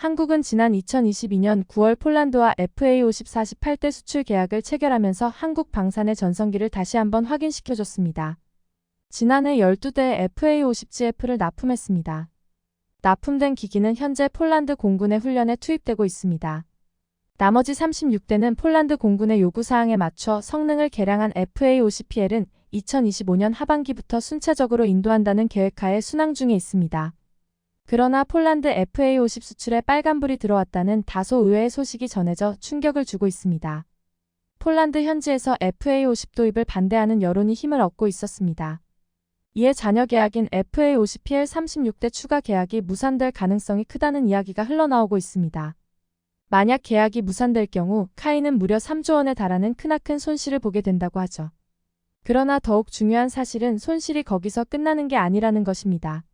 한국은 지난 2022년 9월 폴란드와 FA50 48대 수출 계약을 체결하면서 한국 방산의 전성기를 다시 한번 확인시켜줬습니다. 지난해 12대의 FA50GF를 납품했습니다. 납품된 기기는 현재 폴란드 공군의 훈련에 투입되고 있습니다. 나머지 36대는 폴란드 공군의 요구사항에 맞춰 성능을 개량한 FA50PL은 2025년 하반기부터 순차적으로 인도한다는 계획하에 순항 중에 있습니다. 그러나 폴란드 FA50 수출에 빨간불이 들어왔다는 다소 의외의 소식이 전해져 충격을 주고 있습니다. 폴란드 현지에서 FA50 도입을 반대하는 여론이 힘을 얻고 있었습니다. 이에 잔여 계약인 FA50PL 36대 추가 계약이 무산될 가능성이 크다는 이야기가 흘러나오고 있습니다. 만약 계약이 무산될 경우 카이는 무려 3조 원에 달하는 크나큰 손실을 보게 된다고 하죠. 그러나 더욱 중요한 사실은 손실이 거기서 끝나는 게 아니라는 것입니다.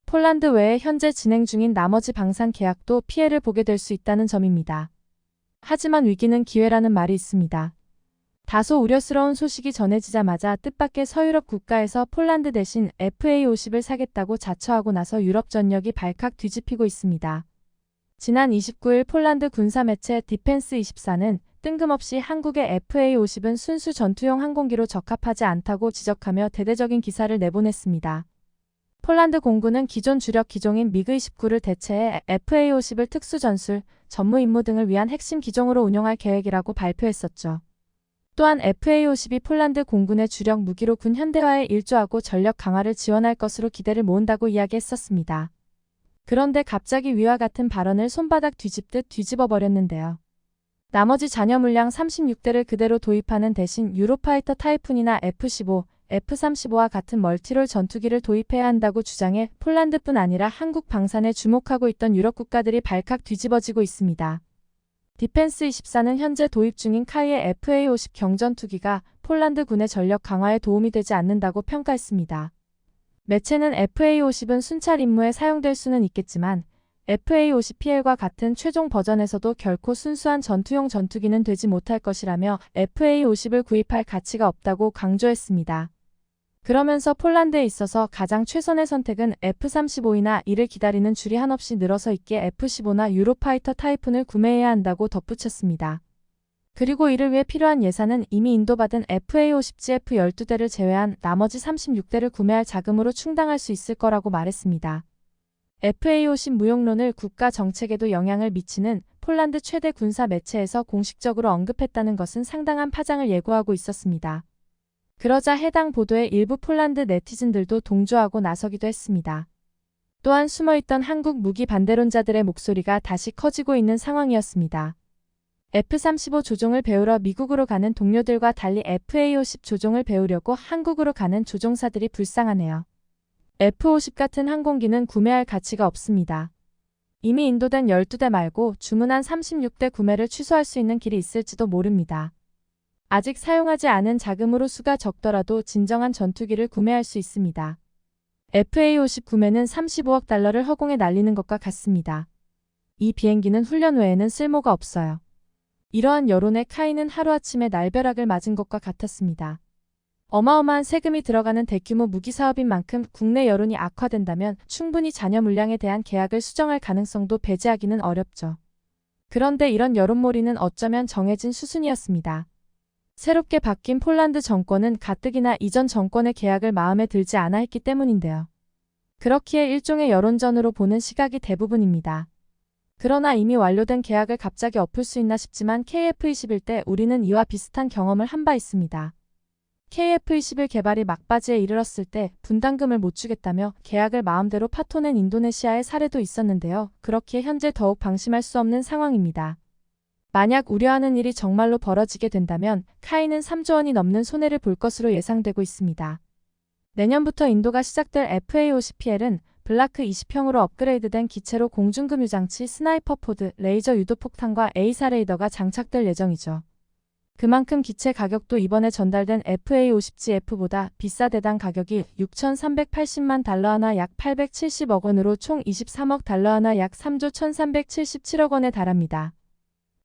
폴란드 외에 현재 진행 중인 나머지 방산 계약도 피해를 보게 될 수 있다는 점입니다. 하지만 위기는 기회라는 말이 있습니다. 다소 우려스러운 소식이 전해지자마자 뜻밖의 서유럽 국가에서 폴란드 대신 FA50을 사겠다고 자처하고 나서 유럽 전역이 발칵 뒤집히고 있습니다. 지난 29일 폴란드 군사매체 디펜스24는 뜬금없이 한국의 FA50은 순수 전투용 항공기로 적합하지 않다고 지적하며 대대적인 기사를 내보냈습니다. 폴란드 공군은 기존 주력 기종인 미그-29를 대체해 FA50을 특수 전술, 전무 임무 등을 위한 핵심 기종으로 운용할 계획이라고 발표했었죠. 또한 FA50이 폴란드 공군의 주력 무기로 군 현대화에 일조하고 전력 강화를 지원할 것으로 기대를 모은다고 이야기했었습니다. 그런데 갑자기 위와 같은 발언을 손바닥 뒤집듯 뒤집어 버렸는데요. 나머지 잔여 물량 36대를 그대로 도입하는 대신 유로파이터 타이푼이나 F-15, F-35와 같은 멀티롤 전투기를 도입해야 한다고 주장해 폴란드뿐 아니라 한국 방산에 주목하고 있던 유럽 국가들이 발칵 뒤집어지고 있습니다. 디펜스24는 현재 도입 중인 카이의 FA50 경전투기가 폴란드 군의 전력 강화에 도움이 되지 않는다고 평가했습니다. 매체는 FA50은 순찰 임무에 사용될 수는 있겠지만 FA50PL과 같은 최종 버전에서도 결코 순수한 전투용 전투기는 되지 못할 것이라며 FA50을 구입할 가치가 없다고 강조했습니다. 그러면서 폴란드에 있어서 가장 최선의 선택은 F-35이나 이를 기다리는 줄이 한없이 늘어서 있기에 F-15나 유로파이터 타이푼을 구매해야 한다고 덧붙였습니다. 그리고 이를 위해 필요한 예산은 이미 인도받은 FA50GF 12대를 제외한 나머지 36대를 구매할 자금으로 충당할 수 있을 거라고 말했습니다. FA50 무용론을 국가 정책에도 영향을 미치는 폴란드 최대 군사 매체에서 공식적으로 언급했다는 것은 상당한 파장을 예고하고 있었습니다. 그러자 해당 보도에 일부 폴란드 네티즌들도 동조하고 나서기도 했습니다. 또한 숨어있던 한국 무기 반대론자들의 목소리가 다시 커지고 있는 상황이었습니다. F-35 조종을 배우러 미국으로 가는 동료들과 달리 FA-50 조종을 배우려고 한국으로 가는 조종사들이 불쌍하네요. F-50 같은 항공기는 구매할 가치가 없습니다. 이미 인도된 12대 말고 주문한 36대 구매를 취소할 수 있는 길이 있을지도 모릅니다. 아직 사용하지 않은 자금으로 수가 적더라도 진정한 전투기를 구매할 수 있습니다. FA-50 구매는 35억 달러를 허공에 날리는 것과 같습니다. 이 비행기는 훈련 외에는 쓸모가 없어요. 이러한 여론에 카이는 하루아침에 날벼락을 맞은 것과 같았습니다. 어마어마한 세금이 들어가는 대규모 무기 사업인 만큼 국내 여론이 악화된다면 충분히 잔여 물량에 대한 계약을 수정할 가능성도 배제하기는 어렵죠. 그런데 이런 여론몰이는 어쩌면 정해진 수순이었습니다. 새롭게 바뀐 폴란드 정권은 가뜩이나 이전 정권의 계약을 마음에 들지 않아 했기 때문인데요. 그렇기에 일종의 여론전으로 보는 시각이 대부분입니다. 그러나 이미 완료된 계약을 갑자기 엎을 수 있나 싶지만 KF-21 때 우리는 이와 비슷한 경험을 한 바 있습니다. KF-21 개발이 막바지에 이르렀을 때 분담금을 못 주겠다며 계약을 마음대로 파토낸 인도네시아의 사례도 있었는데요. 그렇기에 현재 더욱 방심할 수 없는 상황입니다. 만약 우려하는 일이 정말로 벌어지게 된다면 카이는 3조 원이 넘는 손해를 볼 것으로 예상되고 있습니다. 내년부터 인도가 시작될 FA-50PL은 블라크 20형으로 업그레이드된 기체로 공중금유장치 스나이퍼 포드, 레이저 유도폭탄과 에이사 레이더가 장착될 예정이죠. 그만큼 기체 가격도 이번에 전달된 FA-50GF보다 비싸 대당 가격이 6,380만 달러 하나 약 870억 원으로 총 23억 달러 하나 약 3조 1,377억 원에 달합니다.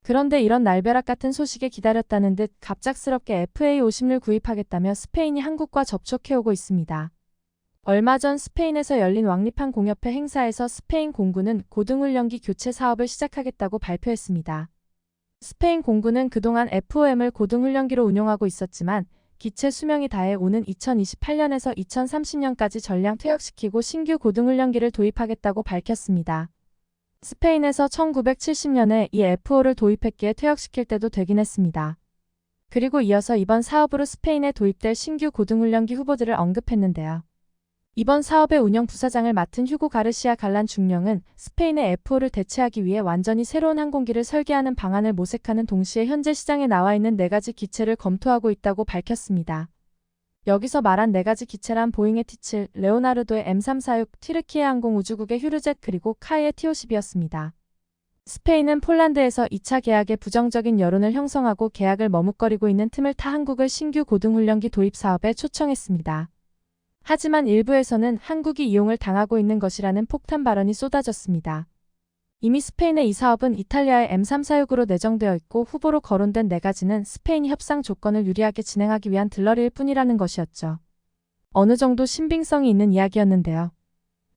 그런데 이런 날벼락 같은 소식에 기다렸다는 듯 갑작스럽게 FA-50을 구입하겠다며 스페인이 한국과 접촉해오고 있습니다. 얼마 전 스페인에서 열린 왕립한 공협회 행사에서 스페인 공군은 고등훈련기 교체 사업을 시작하겠다고 발표했습니다. 스페인 공군은 그동안 FOM을 고등훈련기로 운용하고 있었지만 기체 수명이 다해 오는 2028년에서 2030년까지 전량 퇴역시키고 신규 고등훈련기를 도입하겠다고 밝혔습니다. 스페인에서 1970년에 이 FO를 도입했기에 퇴역시킬 때도 되긴 했습니다. 그리고 이어서 이번 사업으로 스페인에 도입될 신규 고등훈련기 후보들을 언급했는데요. 이번 사업의 운영 부사장을 맡은 휴고 가르시아 갈란 중령은 스페인의 FO를 대체하기 위해 완전히 새로운 항공기를 설계하는 방안을 모색하는 동시에 현재 시장에 나와 있는 4가지 기체를 검토하고 있다고 밝혔습니다. 여기서 말한 4가지 기체란 보잉의 T7, 레오나르도의 M346, 튀르키예 항공우주국의 휴르젯 그리고 카이의 T50이었습니다. 스페인은 폴란드에서 2차 계약에 부정적인 여론을 형성하고 계약을 머뭇거리고 있는 틈을 타 한국을 신규 고등훈련기 도입 사업에 초청했습니다. 하지만 일부에서는 한국이 이용을 당하고 있는 것이라는 폭탄 발언이 쏟아졌습니다. 이미 스페인의 이 사업은 이탈리아의 M346으로 내정되어 있고 후보로 거론된 4가지는 스페인이 협상 조건을 유리하게 진행하기 위한 들러리일 뿐이라는 것이었죠. 어느 정도 신빙성이 있는 이야기였는데요.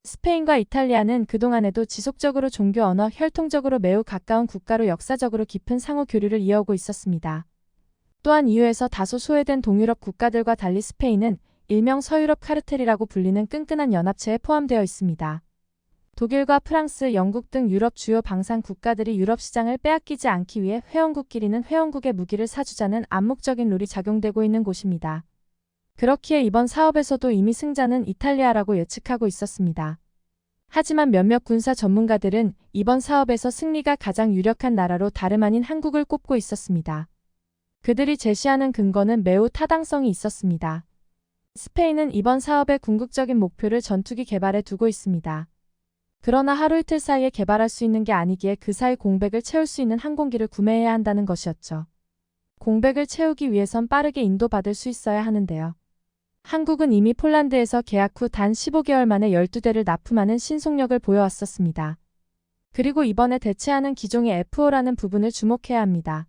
스페인과 이탈리아는 그동안에도 지속적으로 종교 언어, 혈통적으로 매우 가까운 국가로 역사적으로 깊은 상호 교류를 이어오고 있었습니다. 또한 이유에서 다소 소외된 동유럽 국가들과 달리 스페인은 일명 서유럽 카르텔이라고 불리는 끈끈한 연합체에 포함되어 있습니다. 독일과 프랑스, 영국 등 유럽 주요 방산 국가들이 유럽 시장을 빼앗기지 않기 위해 회원국끼리는 회원국의 무기를 사주자는 암묵적인 룰이 작용되고 있는 곳입니다. 그렇기에 이번 사업에서도 이미 승자는 이탈리아라고 예측하고 있었습니다. 하지만 몇몇 군사 전문가들은 이번 사업에서 승리가 가장 유력한 나라로 다름 아닌 한국을 꼽고 있었습니다. 그들이 제시하는 근거는 매우 타당성이 있었습니다. 스페인은 이번 사업의 궁극적인 목표를 전투기 개발에 두고 있습니다. 그러나 하루 이틀 사이에 개발할 수 있는 게 아니기에 그 사이 공백을 채울 수 있는 항공기를 구매해야 한다는 것이었죠. 공백을 채우기 위해선 빠르게 인도받을 수 있어야 하는데요. 한국은 이미 폴란드에서 계약 후 단 15개월 만에 12대를 납품하는 신속력을 보여왔었습니다. 그리고 이번에 대체하는 기종의 F5라는 부분을 주목해야 합니다.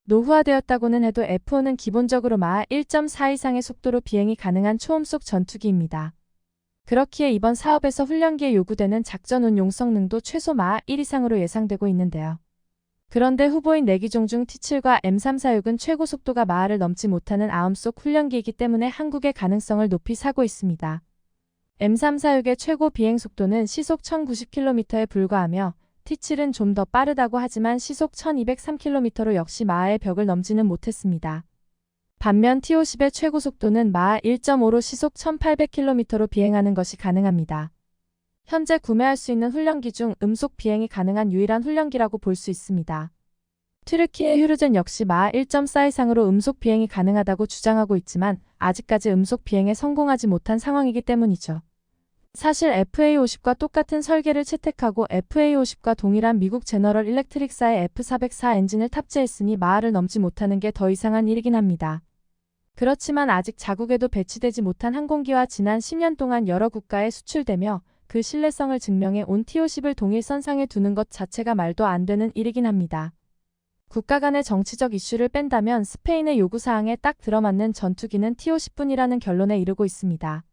노후화되었다고는 해도 F5는 기본적으로 마하 1.4 이상의 속도로 비행이 가능한 초음속 전투기입니다. 그렇기에 이번 사업에서 훈련기에 요구되는 작전 운용 성능도 최소 마하 1 이상으로 예상되고 있는데요. 그런데 후보인 4기종 중 T7과 M346은 최고 속도가 마하를 넘지 못하는 아음속 훈련기이기 때문에 한국의 가능성을 높이 사고 있습니다. M346의 최고 비행 속도는 시속 1090km에 불과하며 T7은 좀 더 빠르다고 하지만 시속 1203km로 역시 마하의 벽을 넘지는 못했습니다. 반면 T50의 최고 속도는 마하 1.5로 시속 1800km로 비행하는 것이 가능합니다. 현재 구매할 수 있는 훈련기 중 음속 비행이 가능한 유일한 훈련기라고 볼 수 있습니다. 튀르키예 휴르젯 역시 마하 1.4 이상으로 음속 비행이 가능하다고 주장하고 있지만 아직까지 음속 비행에 성공하지 못한 상황이기 때문이죠. 사실 FA50과 똑같은 설계를 채택하고 FA50과 동일한 미국 제너럴 일렉트릭사의 F404 엔진을 탑재했으니 마하를 넘지 못하는 게 더 이상한 일이긴 합니다. 그렇지만 아직 자국에도 배치되지 못한 항공기와 지난 10년 동안 여러 국가에 수출되며 그 신뢰성을 증명해 온 T50을 동일선상에 두는 것 자체가 말도 안 되는 일이긴 합니다. 국가 간의 정치적 이슈를 뺀다면 스페인의 요구사항에 딱 들어맞는 전투기는 T50뿐이라는 결론에 이르고 있습니다.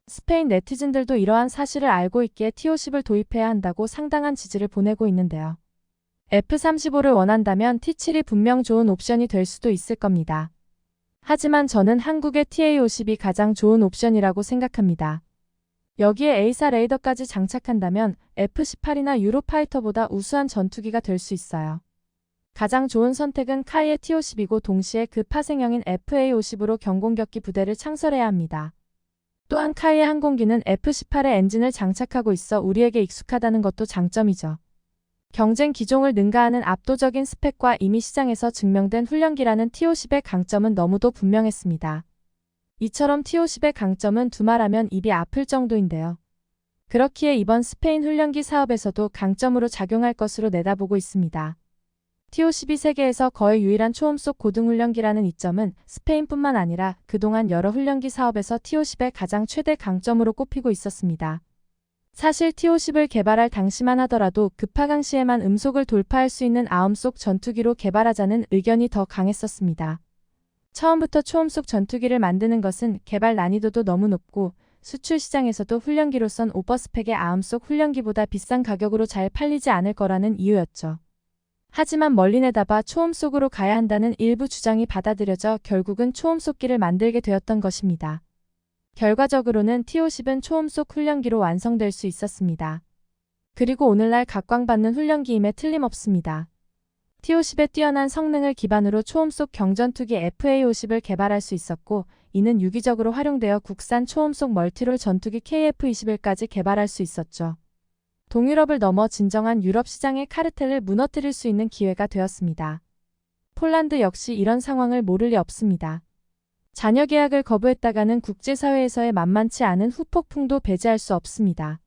스페인 네티즌들도 이러한 사실을 알고 있기에 T50을 도입해야 한다고 상당한 지지를 보내고 있는데요. F-35를 원한다면 T7이 분명 좋은 옵션이 될 수도 있을 겁니다. 하지만 저는 한국의 TA-50이 가장 좋은 옵션이라고 생각합니다. 여기에 A사 레이더까지 장착한다면 F-18이나 유로파이터보다 우수한 전투기가 될 수 있어요. 가장 좋은 선택은 카이의 T-50이고 동시에 그 파생형인 FA-50으로 경공격기 부대를 창설해야 합니다. 또한 카이의 항공기는 F-18의 엔진을 장착하고 있어 우리에게 익숙하다는 것도 장점이죠. 경쟁 기종을 능가하는 압도적인 스펙과 이미 시장에서 증명된 훈련기라는 T-50의 강점은 너무도 분명했습니다. 이처럼 T-50의 강점은 두말하면 입이 아플 정도인데요. 그렇기에 이번 스페인 훈련기 사업에서도 강점으로 작용할 것으로 내다보고 있습니다. T-50이 세계에서 거의 유일한 초음속 고등훈련기라는 이점은 스페인뿐만 아니라 그동안 여러 훈련기 사업에서 T-50의 가장 최대 강점으로 꼽히고 있었습니다. 사실 T-50을 개발할 당시만 하더라도 급하강시에만 음속을 돌파할 수 있는 아음속 전투기로 개발하자는 의견이 더 강했었습니다. 처음부터 초음속 전투기를 만드는 것은 개발 난이도도 너무 높고 수출 시장에서도 훈련기로선 오버스펙의 아음속 훈련기보다 비싼 가격으로 잘 팔리지 않을 거라는 이유였죠. 하지만 멀리 내다봐 초음속으로 가야 한다는 일부 주장이 받아들여져 결국은 초음속기를 만들게 되었던 것입니다. 결과적으로는 T-50은 초음속 훈련기로 완성될 수 있었습니다. 그리고 오늘날 각광받는 훈련기임에 틀림없습니다. T-50의 뛰어난 성능을 기반으로 초음속 경전투기 FA-50을 개발할 수 있었고, 이는 유기적으로 활용되어 국산 초음속 멀티롤 전투기 KF-21까지 개발할 수 있었죠. 동유럽을 넘어 진정한 유럽 시장의 카르텔을 무너뜨릴 수 있는 기회가 되었습니다. 폴란드 역시 이런 상황을 모를 리 없습니다. 잔여 계약을 거부했다가는 국제사회에서의 만만치 않은 후폭풍도 배제할 수 없습니다.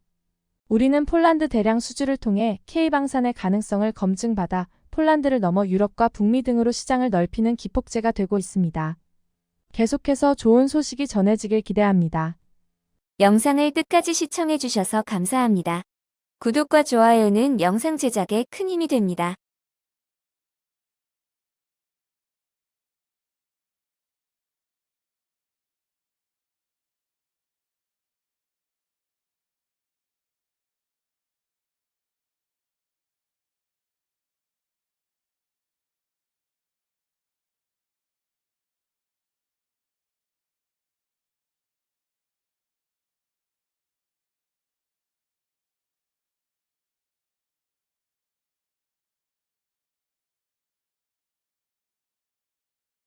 우리는 폴란드 대량 수주를 통해 K방산의 가능성을 검증받아 폴란드를 넘어 유럽과 북미 등으로 시장을 넓히는 기폭제가 되고 있습니다. 계속해서 좋은 소식이 전해지길 기대합니다. 영상을 끝까지 시청해주셔서 감사합니다. 구독과 좋아요는 영상 제작에 큰 힘이 됩니다.